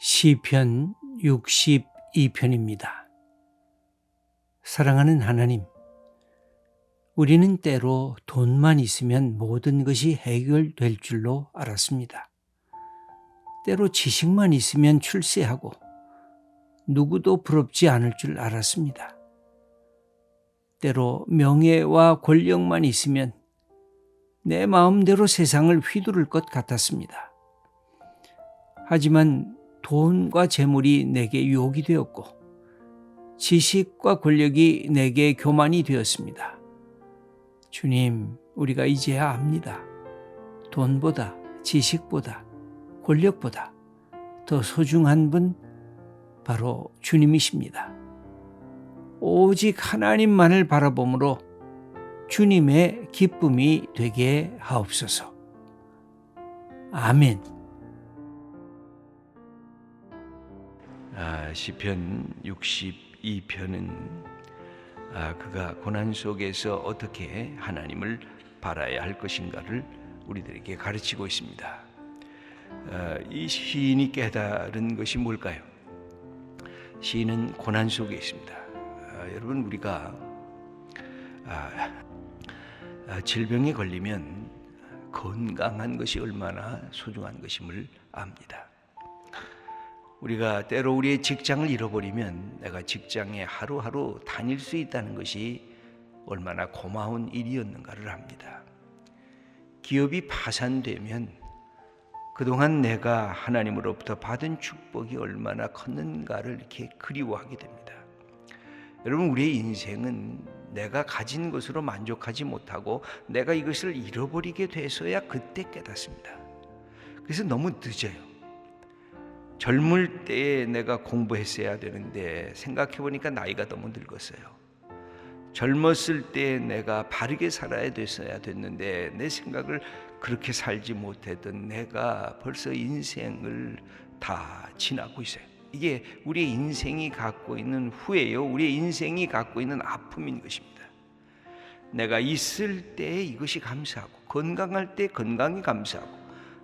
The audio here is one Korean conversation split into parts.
시편 62편입니다. 사랑하는 하나님, 우리는 때로 돈만 있으면 모든 것이 해결될 줄로 알았습니다. 때로 지식만 있으면 출세하고 누구도 부럽지 않을 줄 알았습니다. 때로 명예와 권력만 있으면 내 마음대로 세상을 휘두를 것 같았습니다. 하지만 돈과 재물이 내게 유혹이 되었고 지식과 권력이 내게 교만이 되었습니다. 주님, 우리가 이제야 압니다. 돈보다, 지식보다, 권력보다 더 소중한 분 바로 주님이십니다. 오직 하나님만을 바라봄으로 주님의 기쁨이 되게 하옵소서. 아멘. 시편 62편은 그가 고난 속에서 어떻게 하나님을 바라야 할 것인가를 우리들에게 가르치고 있습니다. 이 시인이 깨달은 것이 뭘까요? 시인은 고난 속에 있습니다. 여러분, 우리가 질병에 걸리면 건강한 것이 얼마나 소중한 것임을 압니다. 우리가 때로 우리의 직장을 잃어버리면 내가 직장에 하루하루 다닐 수 있다는 것이 얼마나 고마운 일이었는가를 압니다. 기업이 파산되면 그동안 내가 하나님으로부터 받은 축복이 얼마나 컸는가를 이렇게 그리워하게 됩니다. 여러분, 우리의 인생은 내가 가진 것으로 만족하지 못하고 내가 이것을 잃어버리게 돼서야 그때 깨닫습니다. 그래서 너무 늦어요. 젊을 때에 내가 공부했어야 되는데 생각해보니까 나이가 너무 늙었어요. 젊었을 때 내가 바르게 살아야 됐는데 내 생각을 그렇게 살지 못했던 내가 벌써 인생을 다 지나고 있어요. 이게 우리의 인생이 갖고 있는 후회요, 우리의 인생이 갖고 있는 아픔인 것입니다. 내가 있을 때 이것이 감사하고, 건강할 때 건강이 감사하고,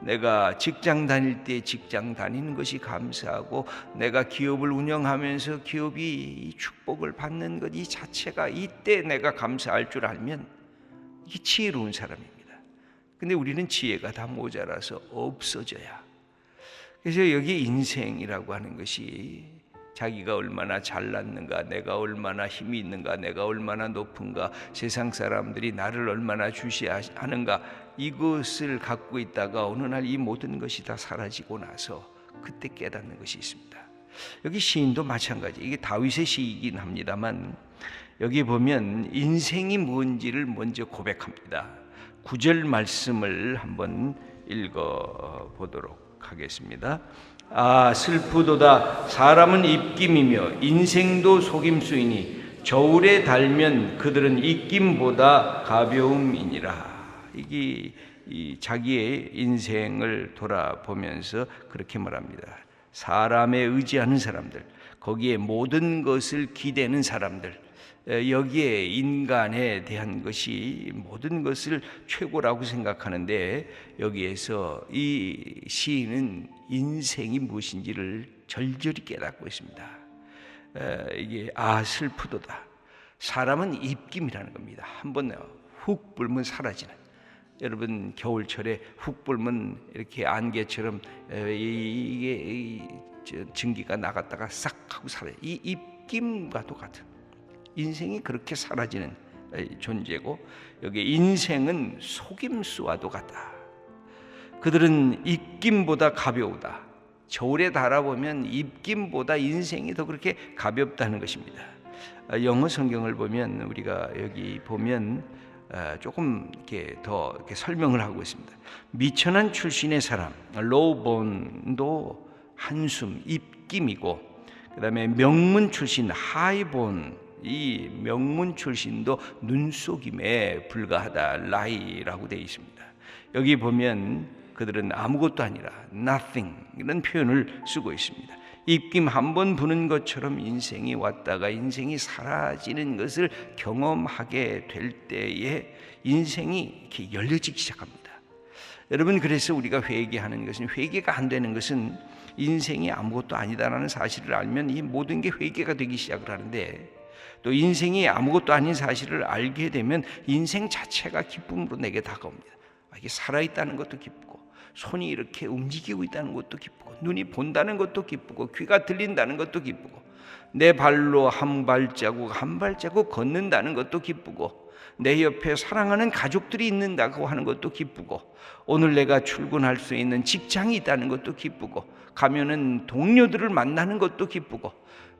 내가 직장 다닐 때 직장 다니는 것이 감사하고, 내가 기업을 운영하면서 기업이 축복을 받는 것 이 자체가 이때 내가 감사할 줄 알면 이게 지혜로운 사람입니다. 근데 우리는 지혜가 다 모자라서 없어져야. 그래서 여기 인생이라고 하는 것이 자기가 얼마나 잘났는가, 내가 얼마나 힘이 있는가, 내가 얼마나 높은가, 세상 사람들이 나를 얼마나 주시하는가, 이것을 갖고 있다가 어느 날 이 모든 것이 다 사라지고 나서 그때 깨닫는 것이 있습니다. 여기 시인도 마찬가지. 이게 다윗의 시이긴 합니다만 여기 보면 인생이 뭔지를 먼저 고백합니다. 9절 말씀을 한번 읽어보도록 하겠습니다. 슬프도다. 사람은 입김이며 인생도 속임수이니 저울에 달면 그들은 입김보다 가벼움이니라. 이게 자기의 인생을 돌아보면서 그렇게 말합니다. 사람에 의지하는 사람들, 거기에 모든 것을 기대는 사람들, 여기에 인간에 대한 것이 모든 것을 최고라고 생각하는데, 여기에서 이 시인은 인생이 무엇인지를 절절히 깨닫고 있습니다. 이게 슬프도다. 사람은 입김이라는 겁니다. 한번 훅 불면 사라지는. 여러분, 겨울철에 훅 불면 이렇게 안개처럼 이게 증기가 나갔다가 싹 하고 사라져. 이 입김과도 같은, 인생이 그렇게 사라지는 존재고, 여기 인생은 속임수와도 같다. 그들은 입김보다 가벼우다. 저울에 달아보면 입김보다 인생이 더 그렇게 가볍다는 것입니다. 영어 성경을 보면 우리가 여기 보면 조금 더 설명을 하고 있습니다. 미천한 출신의 사람, 로우본도 한숨, 입김이고, 그 다음에 명문 출신 하이본, 이 명문 출신도 눈속임에 불과하다, 라이라고 되어 있습니다. 여기 보면 그들은 아무것도 아니라 nothing 이런 표현을 쓰고 있습니다. 입김 한 번 부는 것처럼 인생이 왔다가 인생이 사라지는 것을 경험하게 될 때에 인생이 이렇게 열려지기 시작합니다. 여러분, 그래서 우리가 회개하는 것은, 회개가 안 되는 것은 인생이 아무것도 아니다라는 사실을 알면 이 모든 게 회개가 되기 시작을 하는데, 또 인생이 아무것도 아닌 사실을 알게 되면 인생 자체가 기쁨으로 내게 다가옵니다. 이게 살아있다는 것도 기쁘고, 손이 이렇게 움직이고 있다는 것도 기쁘고, 눈이 본다는 것도 기쁘고, 귀가 들린다는 것도 기쁘고, 내 발로 한 발자국 한 발자국 걷는다는 것도 기쁘고, 내 옆에 사랑하는 가족들이 있는다고 하는 것도 기쁘고, 오늘 내가 출근할 수 있는 직장이 있다는 것도 기쁘고, 가면은 동료들을 만나는 것도 기쁘고,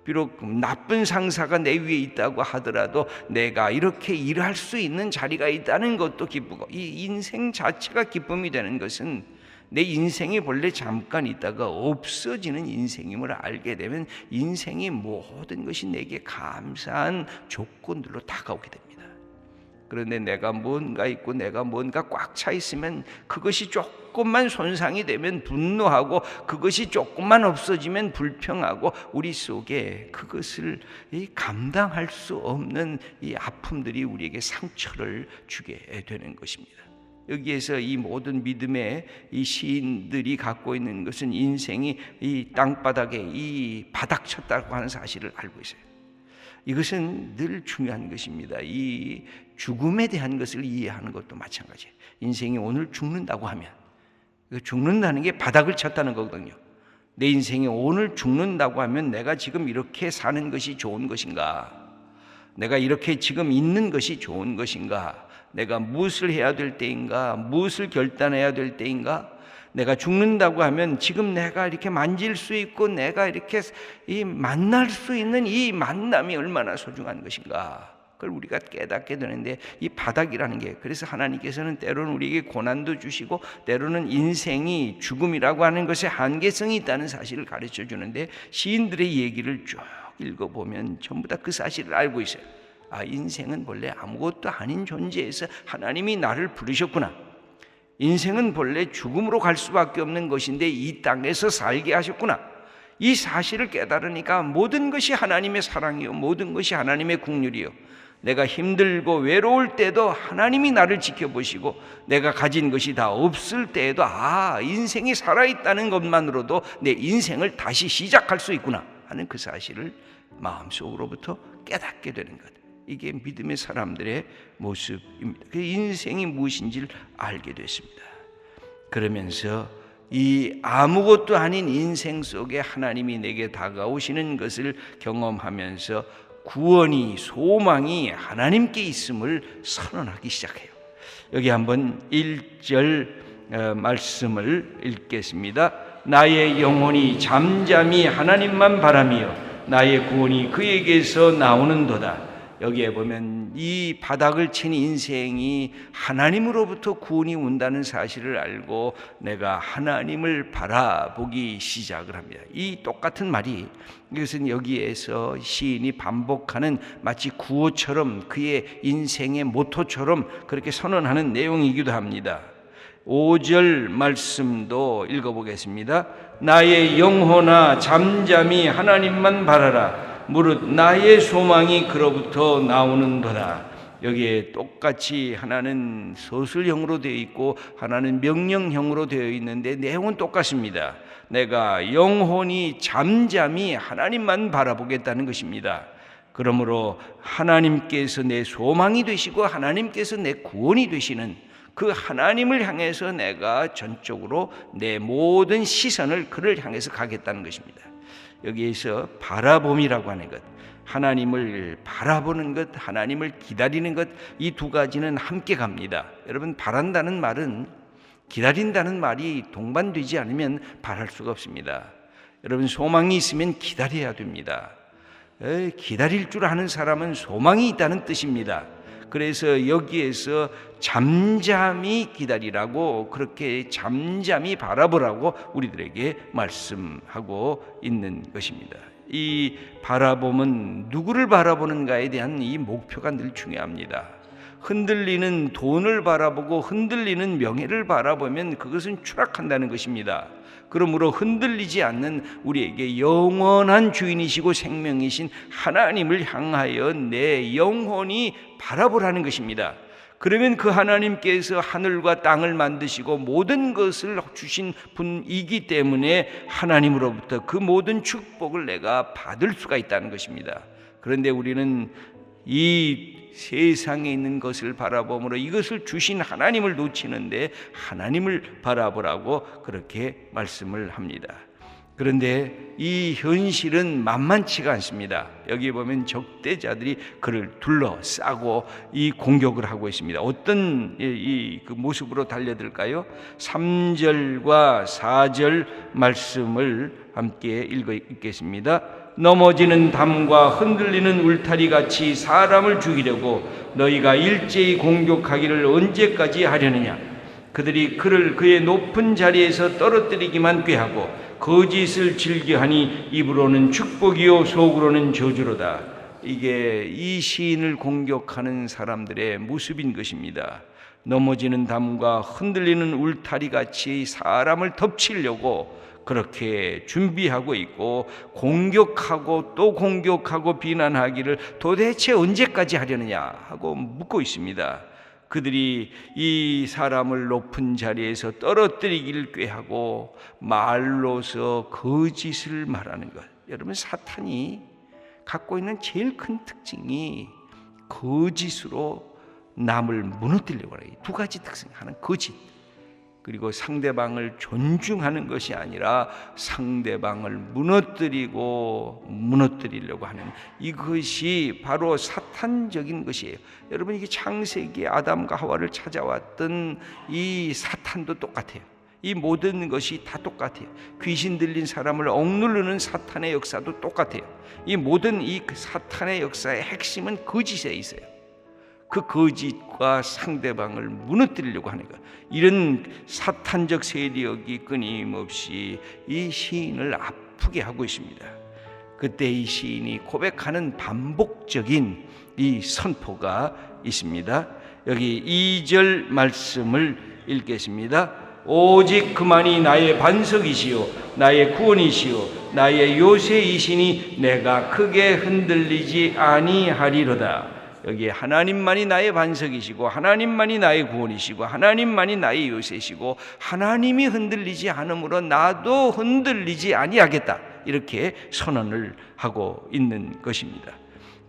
비록 나쁜 상사가 내 위에 있다고 하더라도 내가 이렇게 일할 수 있는 자리가 있다는 것도 기쁘고, 이 인생 자체가 기쁨이 되는 것은 내 인생이 본래 잠깐 있다가 없어지는 인생임을 알게 되면 인생의 모든 것이 내게 감사한 조건들로 다가오게 됩니다. 그런데 내가 뭔가 있고 내가 뭔가 꽉 차 있으면, 그것이 조금만 손상이 되면 분노하고, 그것이 조금만 없어지면 불평하고, 우리 속에 그것을 감당할 수 없는 이 아픔들이 우리에게 상처를 주게 되는 것입니다. 여기에서 이 모든 믿음의 이 시인들이 갖고 있는 것은 인생이 이 땅바닥에 이 바닥쳤다고 하는 사실을 알고 있어요. 이것은 늘 중요한 것입니다. 이 죽음에 대한 것을 이해하는 것도 마찬가지예요. 인생이 오늘 죽는다고 하면, 죽는다는 게 바닥을 쳤다는 거거든요. 내 인생이 오늘 죽는다고 하면 내가 지금 이렇게 사는 것이 좋은 것인가? 내가 이렇게 지금 있는 것이 좋은 것인가? 내가 무엇을 해야 될 때인가? 무엇을 결단해야 될 때인가? 내가 죽는다고 하면 지금 내가 이렇게 만질 수 있고 내가 이렇게 만날 수 있는 이 만남이 얼마나 소중한 것인가? 그걸 우리가 깨닫게 되는데, 이 바닥이라는 게, 그래서 하나님께서는 때로는 우리에게 고난도 주시고 때로는 인생이 죽음이라고 하는 것에 한계성이 있다는 사실을 가르쳐 주는데, 시인들의 얘기를 쭉 읽어보면 전부 다 그 사실을 알고 있어요. 인생은 본래 아무것도 아닌 존재에서 하나님이 나를 부르셨구나. 인생은 본래 죽음으로 갈 수밖에 없는 것인데 이 땅에서 살게 하셨구나. 이 사실을 깨달으니까 모든 것이 하나님의 사랑이요, 모든 것이 하나님의 긍휼이요, 내가 힘들고 외로울 때도 하나님이 나를 지켜보시고, 내가 가진 것이 다 없을 때에도 인생이 살아있다는 것만으로도 내 인생을 다시 시작할 수 있구나 하는 그 사실을 마음속으로부터 깨닫게 되는 것. 이게 믿음의 사람들의 모습입니다. 그 인생이 무엇인지를 알게 됐습니다. 그러면서 이 아무것도 아닌 인생 속에 하나님이 내게 다가오시는 것을 경험하면서 구원이, 소망이 하나님께 있음을 선언하기 시작해요. 여기 한번 1절 말씀을 읽겠습니다. 나의 영혼이 잠잠히 하나님만 바라며 나의 구원이 그에게서 나오는도다. 여기에 보면 이 바닥을 친 인생이 하나님으로부터 구원이 온다는 사실을 알고 내가 하나님을 바라보기 시작을 합니다. 이 똑같은 말이, 이것은 여기에서 시인이 반복하는 마치 구호처럼, 그의 인생의 모토처럼 그렇게 선언하는 내용이기도 합니다. 5절 말씀도 읽어보겠습니다. 나의 영혼아 잠잠히 하나님만 바라라. 무릇 나의 소망이 그로부터 나오는도다. 여기에 똑같이 하나는 서술형으로 되어 있고 하나는 명령형으로 되어 있는데 내용은 똑같습니다. 내가 영혼이 잠잠히 하나님만 바라보겠다는 것입니다. 그러므로 하나님께서 내 소망이 되시고 하나님께서 내 구원이 되시는 그 하나님을 향해서 내가 전적으로 내 모든 시선을 그를 향해서 가겠다는 것입니다. 여기에서 바라봄이라고 하는 것, 하나님을 바라보는 것, 하나님을 기다리는 것, 이 두 가지는 함께 갑니다. 여러분, 바란다는 말은, 기다린다는 말이 동반되지 않으면 바랄 수가 없습니다. 여러분, 소망이 있으면 기다려야 됩니다. 기다릴 줄 아는 사람은 소망이 있다는 뜻입니다. 그래서 여기에서 잠잠히 기다리라고, 그렇게 잠잠히 바라보라고 우리들에게 말씀하고 있는 것입니다. 이 바라봄은 누구를 바라보는가에 대한 이 목표가 늘 중요합니다. 흔들리는 돈을 바라보고 흔들리는 명예를 바라보면 그것은 추락한다는 것입니다. 그러므로 흔들리지 않는 우리에게 영원한 주인이시고 생명이신 하나님을 향하여 내 영혼이 바라보라는 것입니다. 그러면 그 하나님께서 하늘과 땅을 만드시고 모든 것을 주신 분이기 때문에 하나님으로부터 그 모든 축복을 내가 받을 수가 있다는 것입니다. 그런데 우리는 이 세상에 있는 것을 바라보므로 이것을 주신 하나님을 놓치는데 하나님을 바라보라고 그렇게 말씀을 합니다. 그런데 이 현실은 만만치가 않습니다. 여기 보면 적대자들이 그를 둘러싸고 이 공격을 하고 있습니다. 어떤 그 모습으로 달려들까요? 3절과 4절 말씀을 함께 읽겠습니다. 넘어지는 담과 흔들리는 울타리 같이 사람을 죽이려고 너희가 일제히 공격하기를 언제까지 하려느냐? 그들이 그를 그의 높은 자리에서 떨어뜨리기만 꾀하고 거짓을 즐겨하니 입으로는 축복이요 속으로는 저주로다. 이게 이 시인을 공격하는 사람들의 모습인 것입니다. 넘어지는 담과 흔들리는 울타리 같이 사람을 덮치려고 그렇게 준비하고 있고 공격하고 또 공격하고 비난하기를 도대체 언제까지 하려느냐 하고 묻고 있습니다. 그들이 이 사람을 높은 자리에서 떨어뜨리기를 꾀하고 말로서 거짓을 말하는 것. 여러분, 사탄이 갖고 있는 제일 큰 특징이 거짓으로 남을 무너뜨리려고 해요. 두 가지 특성. 하나는 거짓, 그리고 상대방을 존중하는 것이 아니라 상대방을 무너뜨리려고 하는 이것이 바로 사탄적인 것이에요. 여러분, 이게 창세기에 아담과 하와를 찾아왔던 이 사탄도 똑같아요. 이 모든 것이 다 똑같아요. 귀신 들린 사람을 억누르는 사탄의 역사도 똑같아요. 이 모든 이 사탄의 역사의 핵심은 거짓에 있어요. 그 거짓과 상대방을 무너뜨리려고 하는 것, 이런 사탄적 세력이 끊임없이 이 시인을 아프게 하고 있습니다. 그때 이 시인이 고백하는 반복적인 이 선포가 있습니다. 여기 2절 말씀을 읽겠습니다. 오직 그만이 나의 반석이시요 나의 구원이시요 나의 요새이시니 내가 크게 흔들리지 아니하리로다. 여기에 하나님만이 나의 반석이시고 하나님만이 나의 구원이시고 하나님만이 나의 요새시고 하나님이 흔들리지 않으므로 나도 흔들리지 아니하겠다, 이렇게 선언을 하고 있는 것입니다.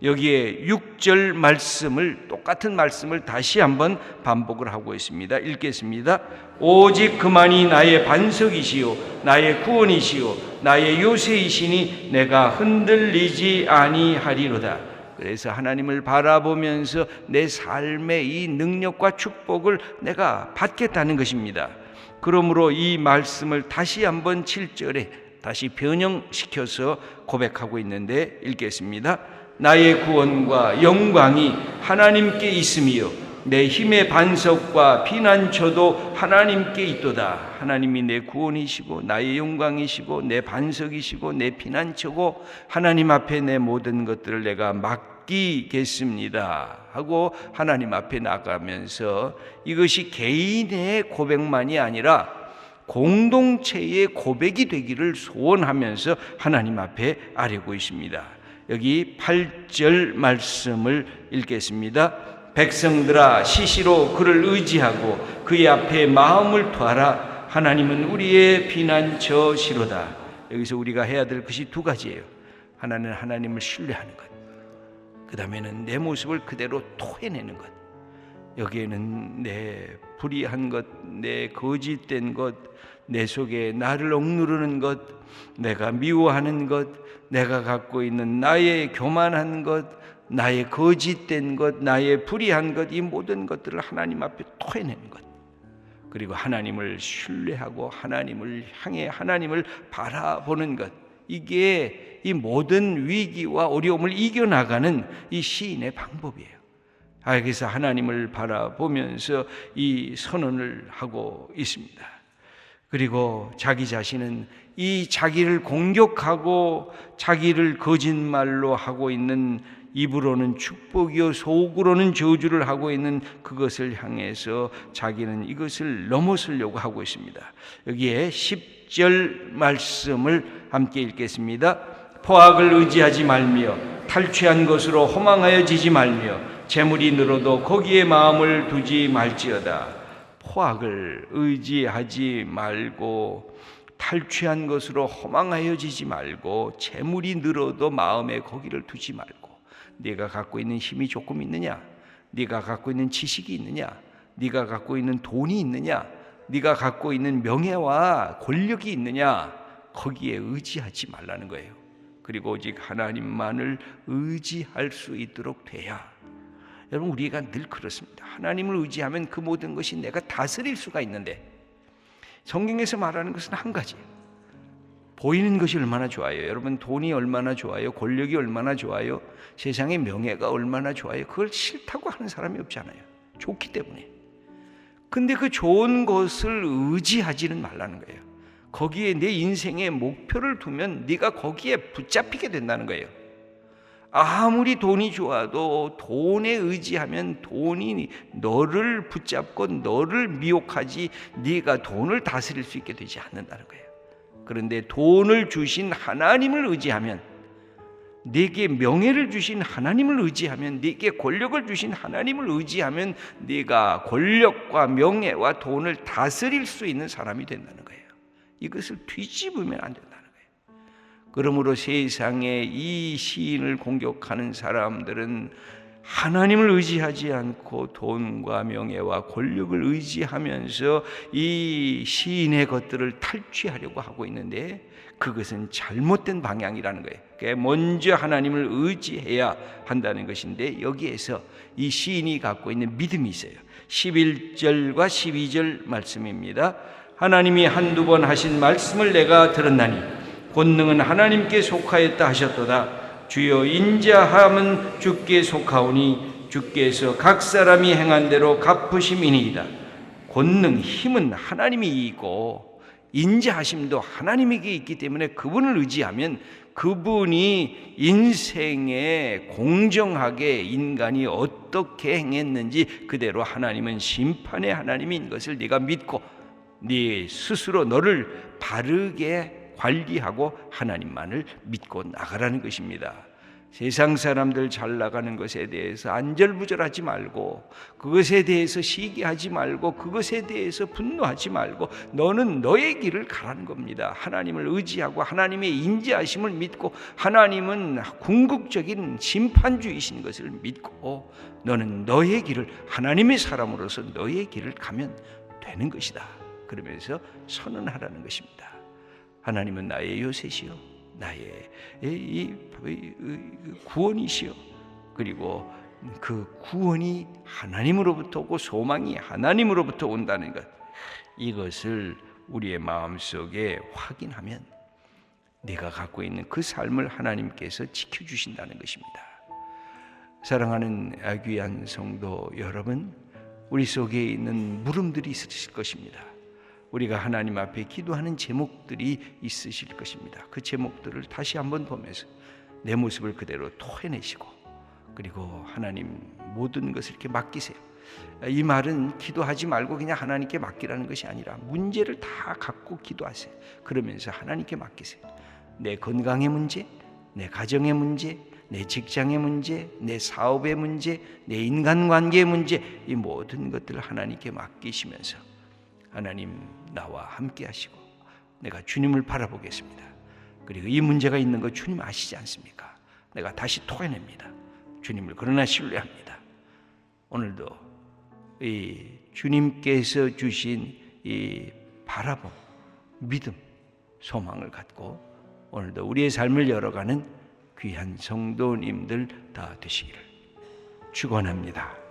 여기에 6절 말씀을, 똑같은 말씀을 다시 한번 반복을 하고 있습니다. 읽겠습니다. 오직 그만이 나의 반석이시요 나의 구원이시요 나의 요새이시니 내가 흔들리지 아니하리로다. 그래서 하나님을 바라보면서 내 삶의 이 능력과 축복을 내가 받겠다는 것입니다. 그러므로 이 말씀을 다시 한번 7절에 다시 변형시켜서 고백하고 있는데 읽겠습니다. 나의 구원과 영광이 하나님께 있음이요 내 힘의 반석과 피난처도 하나님께 있도다. 하나님이 내 구원이시고 나의 영광이시고 내 반석이시고 내 피난처고 하나님 앞에 내 모든 것들을 내가 맡기겠습니다 하고 하나님 앞에 나가면서 이것이 개인의 고백만이 아니라 공동체의 고백이 되기를 소원하면서 하나님 앞에 아뢰고 있습니다. 여기 8절 말씀을 읽겠습니다. 백성들아 시시로 그를 의지하고 그의 앞에 마음을 두어라. 하나님은 우리의 피난처시로다. 여기서 우리가 해야 될 것이 두 가지예요. 하나는 하나님을 신뢰하는 것, 그 다음에는 내 모습을 그대로 토해내는 것. 여기에는 내 불의한 것, 내 거짓된 것, 내 속에 나를 억누르는 것, 내가 미워하는 것, 내가 갖고 있는 나의 교만한 것, 나의 거짓된 것, 나의 불의한 것, 이 모든 것들을 하나님 앞에 토해내는 것, 그리고 하나님을 신뢰하고 하나님을 향해 하나님을 바라보는 것, 이게 이 모든 위기와 어려움을 이겨나가는 이 시인의 방법이에요. 그래서 하나님을 바라보면서 이 선언을 하고 있습니다. 그리고 자기 자신은 이 자기를 공격하고 자기를 거짓말로 하고 있는, 입으로는 축복이요 속으로는 저주를 하고 있는 그것을 향해서 자기는 이것을 넘어서려고 하고 있습니다. 여기에 10절 말씀을 함께 읽겠습니다. 포악을 의지하지 말며 탈취한 것으로 허망하여지지 말며 재물이 늘어도 거기에 마음을 두지 말지어다. 포악을 의지하지 말고 탈취한 것으로 허망하여지지 말고 재물이 늘어도 마음에 거기를 두지 말고 네가 갖고 있는 힘이 조금 있느냐? 네가 갖고 있는 지식이 있느냐? 네가 갖고 있는 돈이 있느냐? 네가 갖고 있는 명예와 권력이 있느냐? 거기에 의지하지 말라는 거예요. 그리고 오직 하나님만을 의지할 수 있도록 돼야. 여러분, 우리가 늘 그렇습니다. 하나님을 의지하면 그 모든 것이 내가 다스릴 수가 있는데, 성경에서 말하는 것은 한 가지예요. 보이는 것이 얼마나 좋아요. 여러분, 돈이 얼마나 좋아요. 권력이 얼마나 좋아요. 세상의 명예가 얼마나 좋아요. 그걸 싫다고 하는 사람이 없잖아요. 좋기 때문에. 근데 그 좋은 것을 의지하지는 말라는 거예요. 거기에 내 인생의 목표를 두면 네가 거기에 붙잡히게 된다는 거예요. 아무리 돈이 좋아도 돈에 의지하면 돈이 너를 붙잡고 너를 미혹하지 네가 돈을 다스릴 수 있게 되지 않는다는 거예요. 그런데 돈을 주신 하나님을 의지하면, 네게 명예를 주신 하나님을 의지하면, 네게 권력을 주신 하나님을 의지하면 네가 권력과 명예와 돈을 다스릴 수 있는 사람이 된다는 거예요. 이것을 뒤집으면 안 된다는 거예요. 그러므로 세상에 이 시인을 공격하는 사람들은 하나님을 의지하지 않고 돈과 명예와 권력을 의지하면서 이 시인의 것들을 탈취하려고 하고 있는데, 그것은 잘못된 방향이라는 거예요. 그러니까 먼저 하나님을 의지해야 한다는 것인데, 여기에서 이 시인이 갖고 있는 믿음이 있어요. 11절과 12절 말씀입니다. 하나님이 한두 번 하신 말씀을 내가 들었나니 권능은 하나님께 속하였다 하셨도다. 주여, 인자함은 주께 속하오니 주께서 각 사람이 행한 대로 갚으심이니이다. 권능, 힘은 하나님이 있고 인자하심도 하나님에게 있기 때문에 그분을 의지하면 그분이 인생에 공정하게 인간이 어떻게 행했는지 그대로 하나님은 심판의 하나님인 것을 네가 믿고 네 스스로 너를 바르게 관리하고 하나님만을 믿고 나가라는 것입니다. 세상 사람들 잘 나가는 것에 대해서 안절부절하지 말고, 그것에 대해서 시기하지 말고, 그것에 대해서 분노하지 말고 너는 너의 길을 가라는 겁니다. 하나님을 의지하고 하나님의 인자하심을 믿고 하나님은 궁극적인 심판주이신 것을 믿고 너는 너의 길을, 하나님의 사람으로서 너의 길을 가면 되는 것이다. 그러면서 선언하라는 것입니다. 하나님은 나의 요새시요, 나의 구원이시요, 그리고 그 구원이 하나님으로부터 오고 소망이 하나님으로부터 온다는 것, 이것을 우리의 마음속에 확인하면 내가 갖고 있는 그 삶을 하나님께서 지켜주신다는 것입니다. 사랑하는 귀한 성도 여러분, 우리 속에 있는 물음들이 있으실 것입니다. 우리가 하나님 앞에 기도하는 제목들이 있으실 것입니다. 그 제목들을 다시 한번 보면서 내 모습을 그대로 토해내시고, 그리고 하나님 모든 것을 이렇게 맡기세요. 이 말은 기도하지 말고 그냥 하나님께 맡기라는 것이 아니라 문제를 다 갖고 기도하세요. 그러면서 하나님께 맡기세요. 내 건강의 문제, 내 가정의 문제, 내 직장의 문제, 내 사업의 문제, 내 인간관계의 문제, 이 모든 것들을 하나님께 맡기시면서 하나님 나와 함께 하시고 내가 주님을 바라보겠습니다. 그리고 이 문제가 있는 거 주님 아시지 않습니까? 내가 다시 토해냅니다. 주님을 그러나 신뢰합니다. 오늘도 이 주님께서 주신 이 바라봄, 믿음, 소망을 갖고 오늘도 우리의 삶을 열어가는 귀한 성도님들 다 되시기를 축원합니다.